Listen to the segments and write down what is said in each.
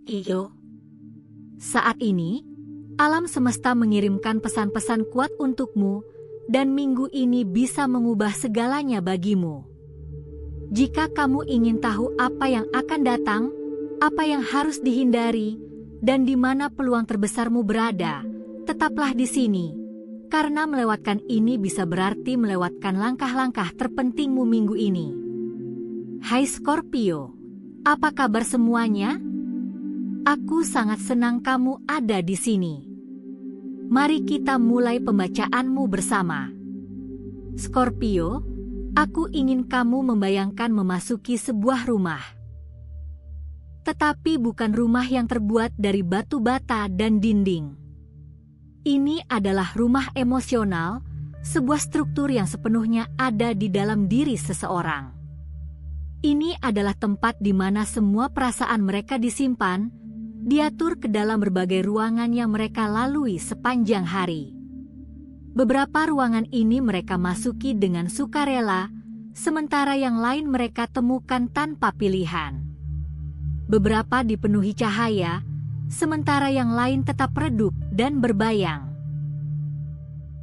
Iyo. Saat ini, alam semesta mengirimkan pesan-pesan kuat untukmu, dan minggu ini bisa mengubah segalanya bagimu. Jika kamu ingin tahu apa yang akan datang, apa yang harus dihindari, dan di mana peluang terbesarmu berada, tetaplah di sini, karena melewatkan ini bisa berarti melewatkan langkah-langkah terpentingmu minggu ini. Hai Scorpio, apa kabar semuanya? Aku sangat senang kamu ada di sini. Mari kita mulai pembacaanmu bersama. Scorpio, aku ingin kamu membayangkan memasuki sebuah rumah. Tetapi bukan rumah yang terbuat dari batu bata dan dinding. Ini adalah rumah emosional, sebuah struktur yang sepenuhnya ada di dalam diri seseorang. Ini adalah tempat di mana semua perasaan mereka disimpan, diatur ke dalam berbagai ruangan yang mereka lalui sepanjang hari. Beberapa ruangan ini mereka masuki dengan sukarela, sementara yang lain mereka temukan tanpa pilihan. Beberapa dipenuhi cahaya, sementara yang lain tetap redup dan berbayang.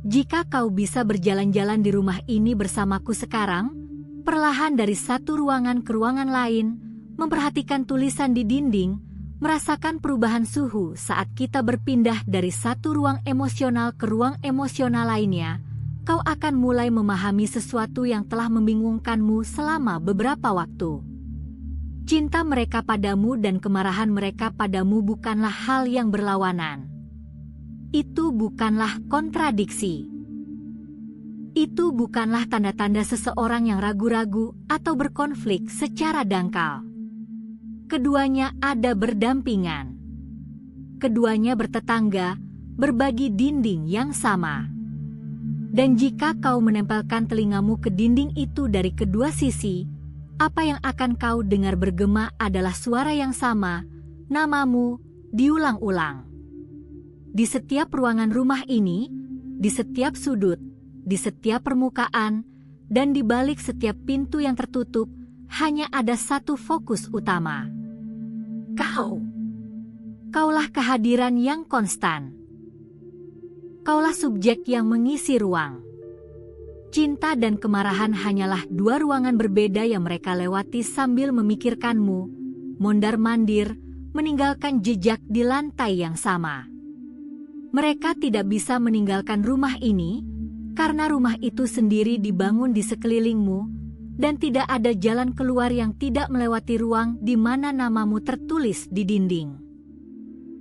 Jika kau bisa berjalan-jalan di rumah ini bersamaku sekarang, perlahan dari satu ruangan ke ruangan lain, memperhatikan tulisan di dinding, merasakan perubahan suhu saat kita berpindah dari satu ruang emosional ke ruang emosional lainnya, kau akan mulai memahami sesuatu yang telah membingungkanmu selama beberapa waktu. Cinta mereka padamu dan kemarahan mereka padamu bukanlah hal yang berlawanan. Itu bukanlah kontradiksi. Itu bukanlah tanda-tanda seseorang yang ragu-ragu atau berkonflik secara dangkal. Keduanya ada berdampingan. Keduanya bertetangga, berbagi dinding yang sama. Dan jika kau menempelkan telingamu ke dinding itu dari kedua sisi, apa yang akan kau dengar bergema adalah suara yang sama, namamu, diulang-ulang. Di setiap ruangan rumah ini, di setiap sudut, di setiap permukaan, dan di balik setiap pintu yang tertutup, hanya ada satu fokus utama. Kaulah kehadiran yang konstan. Kaulah subjek yang mengisi ruang. Cinta dan kemarahan hanyalah dua ruangan berbeda yang mereka lewati sambil memikirkanmu, mondar-mandir, meninggalkan jejak di lantai yang sama. Mereka tidak bisa meninggalkan rumah ini, karena rumah itu sendiri dibangun di sekelilingmu, dan tidak ada jalan keluar yang tidak melewati ruang di mana namamu tertulis di dinding.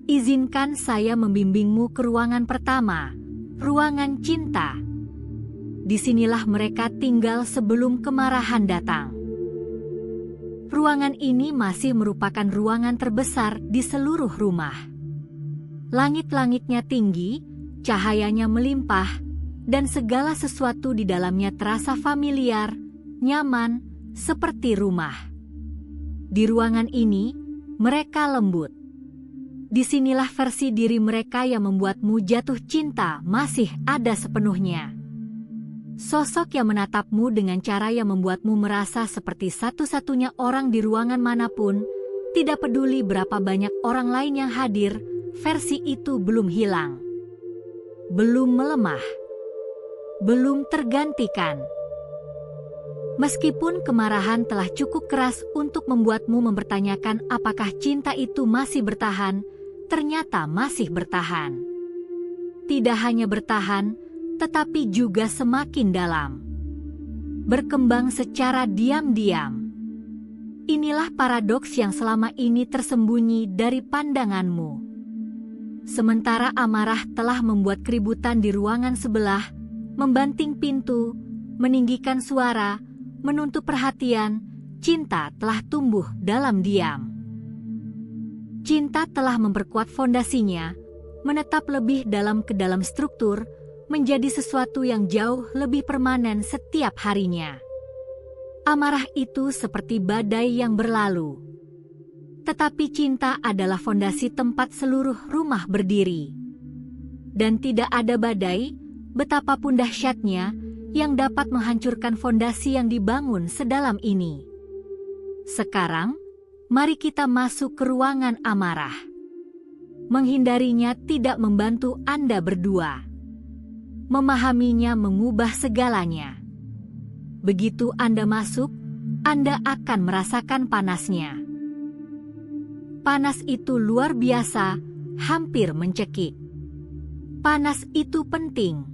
Izinkan saya membimbingmu ke ruangan pertama, ruangan cinta. Disinilah mereka tinggal sebelum kemarahan datang. Ruangan ini masih merupakan ruangan terbesar di seluruh rumah. Langit-langitnya tinggi, cahayanya melimpah, dan segala sesuatu di dalamnya terasa familiar, nyaman, seperti rumah. Di ruangan ini, mereka lembut. Disinilah versi diri mereka yang membuatmu jatuh cinta masih ada sepenuhnya. Sosok yang menatapmu dengan cara yang membuatmu merasa seperti satu-satunya orang di ruangan manapun, tidak peduli berapa banyak orang lain yang hadir, versi itu belum hilang. Belum melemah. Belum tergantikan. Meskipun kemarahan telah cukup keras untuk membuatmu mempertanyakan apakah cinta itu masih bertahan, ternyata masih bertahan. Tidak hanya bertahan, tetapi juga semakin dalam. Berkembang secara diam-diam. Inilah paradoks yang selama ini tersembunyi dari pandanganmu. Sementara amarah telah membuat keributan di ruangan sebelah, membanting pintu, meninggikan suara, menuntut perhatian, cinta telah tumbuh dalam diam. Cinta telah memperkuat fondasinya, menetap lebih dalam ke dalam struktur, menjadi sesuatu yang jauh lebih permanen setiap harinya. Amarah itu seperti badai yang berlalu. Tetapi cinta adalah fondasi tempat seluruh rumah berdiri. Dan tidak ada badai, betapapun dahsyatnya, yang dapat menghancurkan fondasi yang dibangun sedalam ini. Sekarang, Mari kita masuk ke ruangan amarah. Menghindarinya tidak membantu Anda berdua. Memahaminya mengubah segalanya. Begitu Anda masuk, Anda akan merasakan panasnya. Panas itu luar biasa, hampir mencekik. Panas itu penting.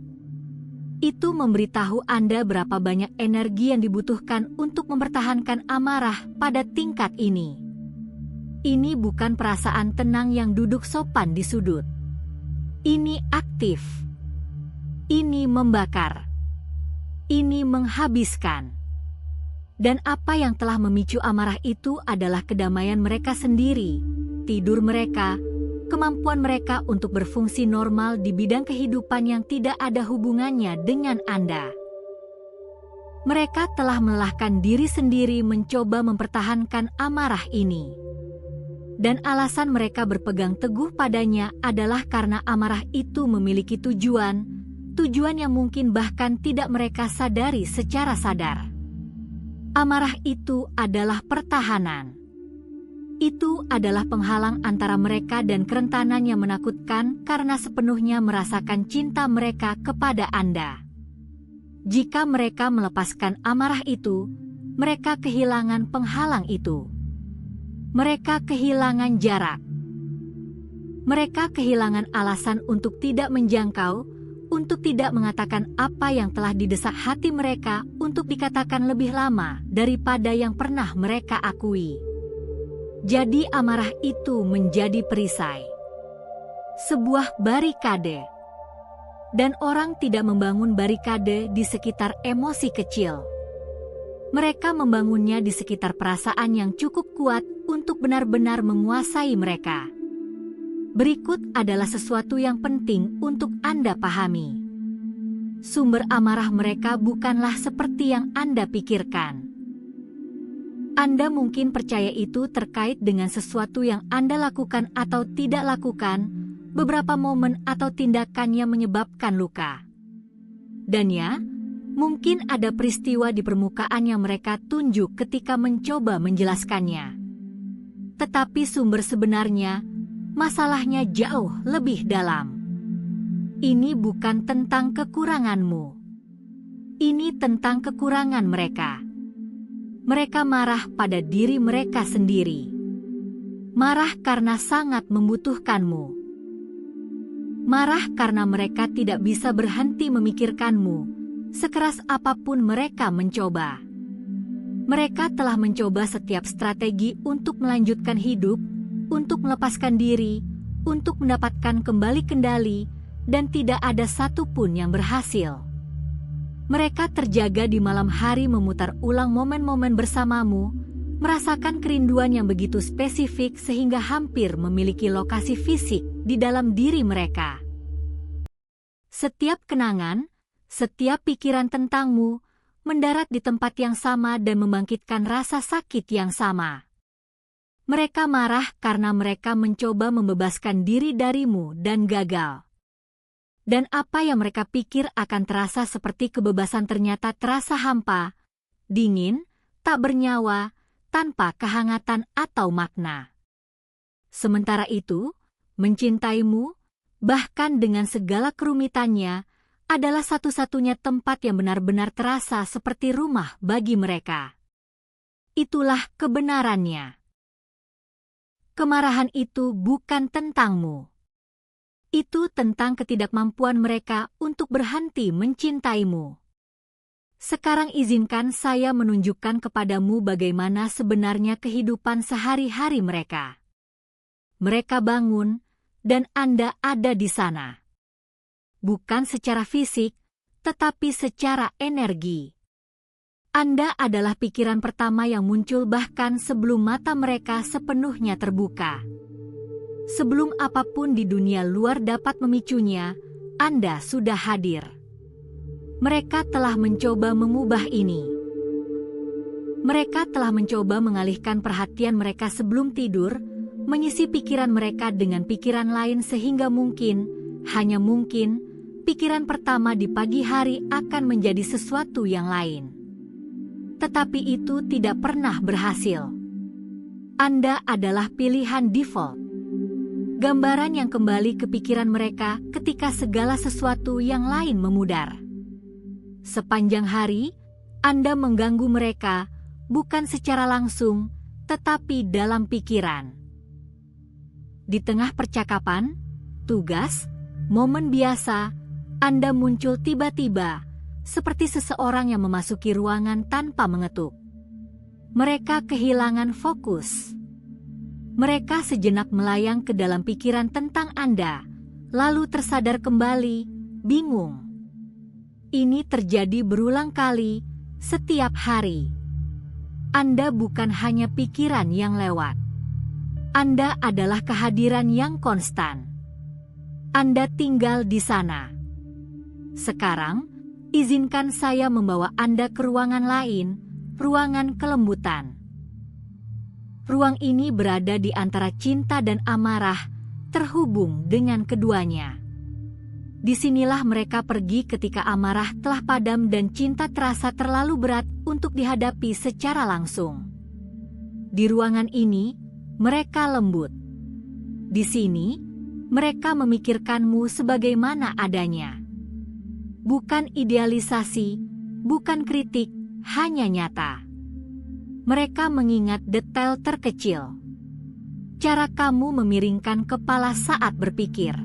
Itu memberitahu Anda berapa banyak energi yang dibutuhkan untuk mempertahankan amarah pada tingkat ini. Ini bukan perasaan tenang yang duduk sopan di sudut. Ini aktif. Ini membakar. Ini menghabiskan. Dan apa yang telah memicu amarah itu adalah kedamaian mereka sendiri, tidur mereka, kemampuan mereka untuk berfungsi normal di bidang kehidupan yang tidak ada hubungannya dengan Anda. Mereka telah melelahkan diri sendiri mencoba mempertahankan amarah ini. Dan alasan mereka berpegang teguh padanya adalah karena amarah itu memiliki tujuan yang mungkin bahkan tidak mereka sadari secara sadar. Amarah itu adalah pertahanan. Itu adalah penghalang antara mereka dan kerentanan yang menakutkan karena sepenuhnya merasakan cinta mereka kepada Anda. Jika mereka melepaskan amarah itu, mereka kehilangan penghalang itu. Mereka kehilangan jarak. Mereka kehilangan alasan untuk tidak menjangkau, untuk tidak mengatakan apa yang telah didesak hati mereka untuk dikatakan lebih lama daripada yang pernah mereka akui. Jadi amarah itu menjadi perisai. Sebuah barikade. Dan orang tidak membangun barikade di sekitar emosi kecil. Mereka membangunnya di sekitar perasaan yang cukup kuat untuk benar-benar menguasai mereka. Berikut adalah sesuatu yang penting untuk Anda pahami. Sumber amarah mereka bukanlah seperti yang Anda pikirkan. Anda mungkin percaya itu terkait dengan sesuatu yang Anda lakukan atau tidak lakukan, beberapa momen atau tindakan yang menyebabkan luka. Dan ya, mungkin ada peristiwa di permukaan yang mereka tunjuk ketika mencoba menjelaskannya. Tetapi sumber sebenarnya, masalahnya jauh lebih dalam. Ini bukan tentang kekuranganmu. Ini tentang kekurangan mereka. Mereka marah pada diri mereka sendiri. Marah karena sangat membutuhkanmu. Marah karena mereka tidak bisa berhenti memikirkanmu, sekeras apapun mereka mencoba. Mereka telah mencoba setiap strategi untuk melanjutkan hidup, untuk melepaskan diri, untuk mendapatkan kembali kendali, dan tidak ada satupun yang berhasil. Mereka terjaga di malam hari memutar ulang momen-momen bersamamu, merasakan kerinduan yang begitu spesifik sehingga hampir memiliki lokasi fisik di dalam diri mereka. Setiap kenangan, setiap pikiran tentangmu, mendarat di tempat yang sama dan membangkitkan rasa sakit yang sama. Mereka marah karena mereka mencoba membebaskan diri darimu dan gagal. Dan apa yang mereka pikir akan terasa seperti kebebasan ternyata terasa hampa, dingin, tak bernyawa, tanpa kehangatan atau makna. Sementara itu, mencintaimu, bahkan dengan segala kerumitannya, adalah satu-satunya tempat yang benar-benar terasa seperti rumah bagi mereka. Itulah kebenarannya. Kemarahan itu bukan tentangmu. Itu tentang ketidakmampuan mereka untuk berhenti mencintaimu. Sekarang izinkan saya menunjukkan kepadamu bagaimana sebenarnya kehidupan sehari-hari mereka. Mereka bangun, dan Anda ada di sana. Bukan secara fisik, tetapi secara energi. Anda adalah pikiran pertama yang muncul bahkan sebelum mata mereka sepenuhnya terbuka. Sebelum apapun di dunia luar dapat memicunya, Anda sudah hadir. Mereka telah mencoba mengubah ini. Mereka telah mencoba mengalihkan perhatian mereka sebelum tidur, mengisi pikiran mereka dengan pikiran lain sehingga mungkin, hanya mungkin, pikiran pertama di pagi hari akan menjadi sesuatu yang lain. Tetapi itu tidak pernah berhasil. Anda adalah pilihan default. Gambaran yang kembali ke pikiran mereka ketika segala sesuatu yang lain memudar. Sepanjang hari, Anda mengganggu mereka, bukan secara langsung, tetapi dalam pikiran. Di tengah percakapan, tugas, momen biasa, Anda muncul tiba-tiba, seperti seseorang yang memasuki ruangan tanpa mengetuk. Mereka kehilangan fokus. Mereka sejenak melayang ke dalam pikiran tentang Anda, lalu tersadar kembali, bingung. Ini terjadi berulang kali, setiap hari. Anda bukan hanya pikiran yang lewat. Anda adalah kehadiran yang konstan. Anda tinggal di sana. Sekarang, izinkan saya membawa Anda ke ruangan lain, ruangan kelembutan. Ruang ini berada di antara cinta dan amarah, terhubung dengan keduanya. Disinilah mereka pergi ketika amarah telah padam dan cinta terasa terlalu berat untuk dihadapi secara langsung. Di ruangan ini, mereka lembut. Di sini, mereka memikirkanmu sebagaimana adanya. Bukan idealisasi, bukan kritik, hanya nyata. Mereka mengingat detail terkecil. Cara kamu memiringkan kepala saat berpikir.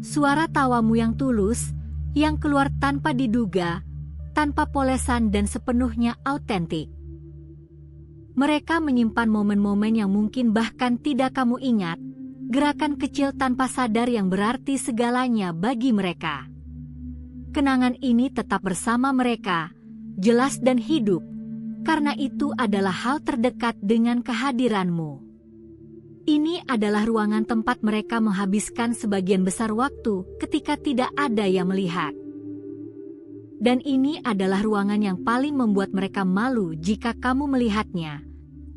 Suara tawamu yang tulus, yang keluar tanpa diduga, tanpa polesan dan sepenuhnya autentik. Mereka menyimpan momen-momen yang mungkin bahkan tidak kamu ingat, gerakan kecil tanpa sadar yang berarti segalanya bagi mereka. Kenangan ini tetap bersama mereka, jelas dan hidup, karena itu adalah hal terdekat dengan kehadiranmu. Ini adalah ruangan tempat mereka menghabiskan sebagian besar waktu ketika tidak ada yang melihat. Dan ini adalah ruangan yang paling membuat mereka malu jika kamu melihatnya,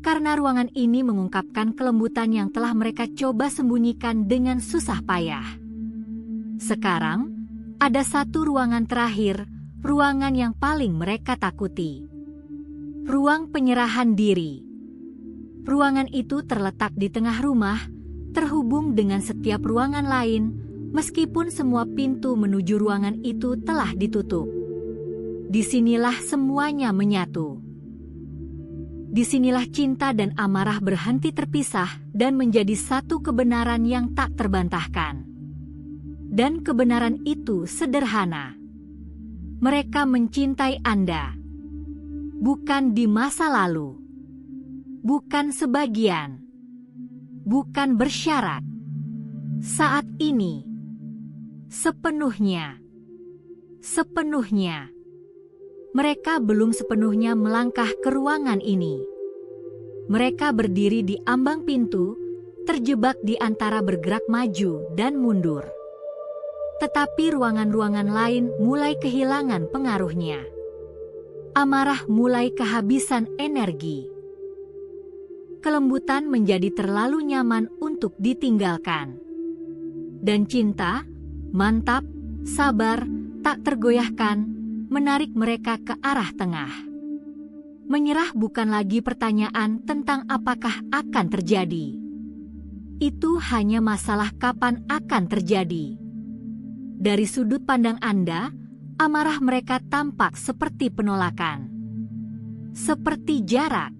karena ruangan ini mengungkapkan kelembutan yang telah mereka coba sembunyikan dengan susah payah. Sekarang, ada satu ruangan terakhir, ruangan yang paling mereka takuti. Ruang penyerahan diri. Ruangan itu terletak di tengah rumah, terhubung dengan setiap ruangan lain, meskipun semua pintu menuju ruangan itu telah ditutup. Disinilah semuanya menyatu. Disinilah cinta dan amarah berhenti terpisah dan menjadi satu kebenaran yang tak terbantahkan. Dan kebenaran itu sederhana. Mereka mencintai Anda. Bukan di masa lalu. Bukan sebagian. Bukan bersyarat. Saat ini. Sepenuhnya. Sepenuhnya. Mereka belum sepenuhnya melangkah ke ruangan ini. Mereka berdiri di ambang pintu, terjebak di antara bergerak maju dan mundur. Tetapi ruangan-ruangan lain mulai kehilangan pengaruhnya. Amarah mulai kehabisan energi. Kelembutan menjadi terlalu nyaman untuk ditinggalkan. Dan cinta, mantap, sabar, tak tergoyahkan, menarik mereka ke arah tengah. Menyerah bukan lagi pertanyaan tentang apakah akan terjadi. Itu hanya masalah kapan akan terjadi. Dari sudut pandang Anda, amarah mereka tampak seperti penolakan. Seperti jarak.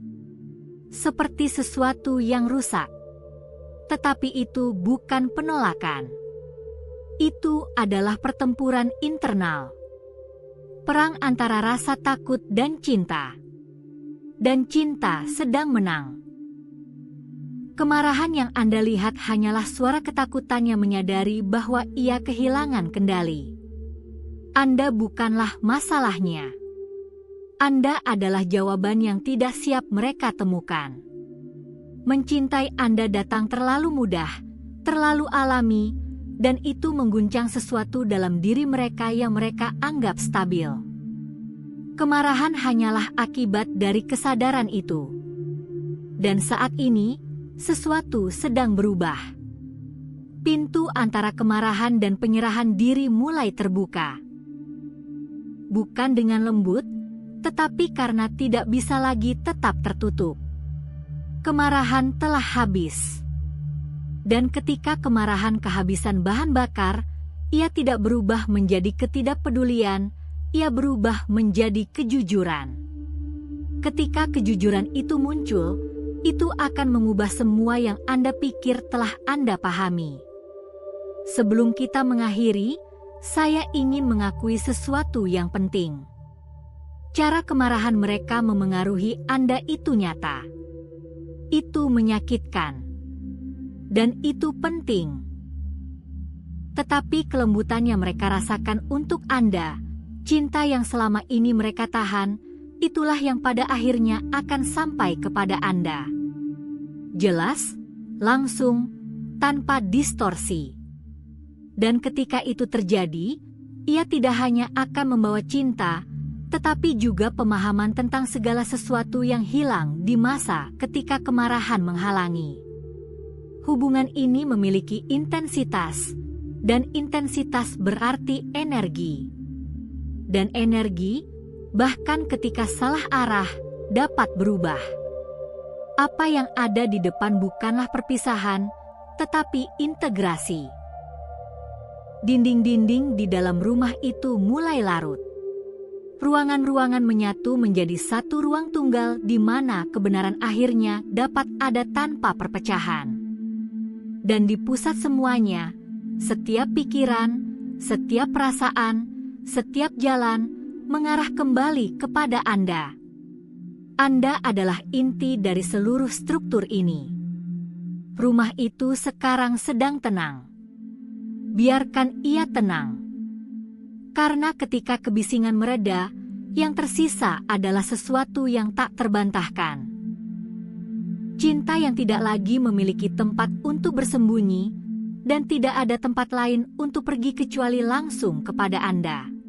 Seperti sesuatu yang rusak. Tetapi itu bukan penolakan. Itu adalah pertempuran internal. Perang antara rasa takut dan cinta. Dan cinta sedang menang. Kemarahan yang Anda lihat hanyalah suara ketakutan yang menyadari bahwa ia kehilangan kendali. Anda bukanlah masalahnya. Anda adalah jawaban yang tidak siap mereka temukan. Mencintai Anda datang terlalu mudah, terlalu alami, dan itu mengguncang sesuatu dalam diri mereka yang mereka anggap stabil. Kemarahan hanyalah akibat dari kesadaran itu. Dan saat ini, sesuatu sedang berubah. Pintu antara kemarahan dan penyerahan diri mulai terbuka. Bukan dengan lembut, tetapi karena tidak bisa lagi tetap tertutup. kemarahan telah habis. Dan ketika kemarahan kehabisan bahan bakar, ia tidak berubah menjadi ketidakpedulian, ia berubah menjadi kejujuran. Ketika kejujuran itu muncul, itu akan mengubah semua yang Anda pikir telah Anda pahami. Sebelum kita mengakhiri, saya ingin mengakui sesuatu yang penting. Cara kemarahan mereka memengaruhi Anda itu nyata. Itu menyakitkan. Dan itu penting. Tetapi kelembutan yang mereka rasakan untuk Anda, cinta yang selama ini mereka tahan, itulah yang pada akhirnya akan sampai kepada Anda. Jelas, langsung, tanpa distorsi. Dan ketika itu terjadi, ia tidak hanya akan membawa cinta, tetapi juga pemahaman tentang segala sesuatu yang hilang di masa ketika kemarahan menghalangi. Hubungan ini memiliki intensitas, dan intensitas berarti energi. Dan energi, bahkan ketika salah arah, dapat berubah. Apa yang ada di depan bukanlah perpisahan, tetapi integrasi. Dinding-dinding di dalam rumah itu mulai larut. Ruangan-ruangan menyatu menjadi satu ruang tunggal di mana kebenaran akhirnya dapat ada tanpa perpecahan. Dan di pusat semuanya, setiap pikiran, setiap perasaan, setiap jalan mengarah kembali kepada Anda. Anda adalah inti dari seluruh struktur ini. Rumah itu sekarang sedang tenang. Biarkan ia tenang. Karena ketika kebisingan mereda, yang tersisa adalah sesuatu yang tak terbantahkan. Cinta yang tidak lagi memiliki tempat untuk bersembunyi, dan tidak ada tempat lain untuk pergi kecuali langsung kepada Anda.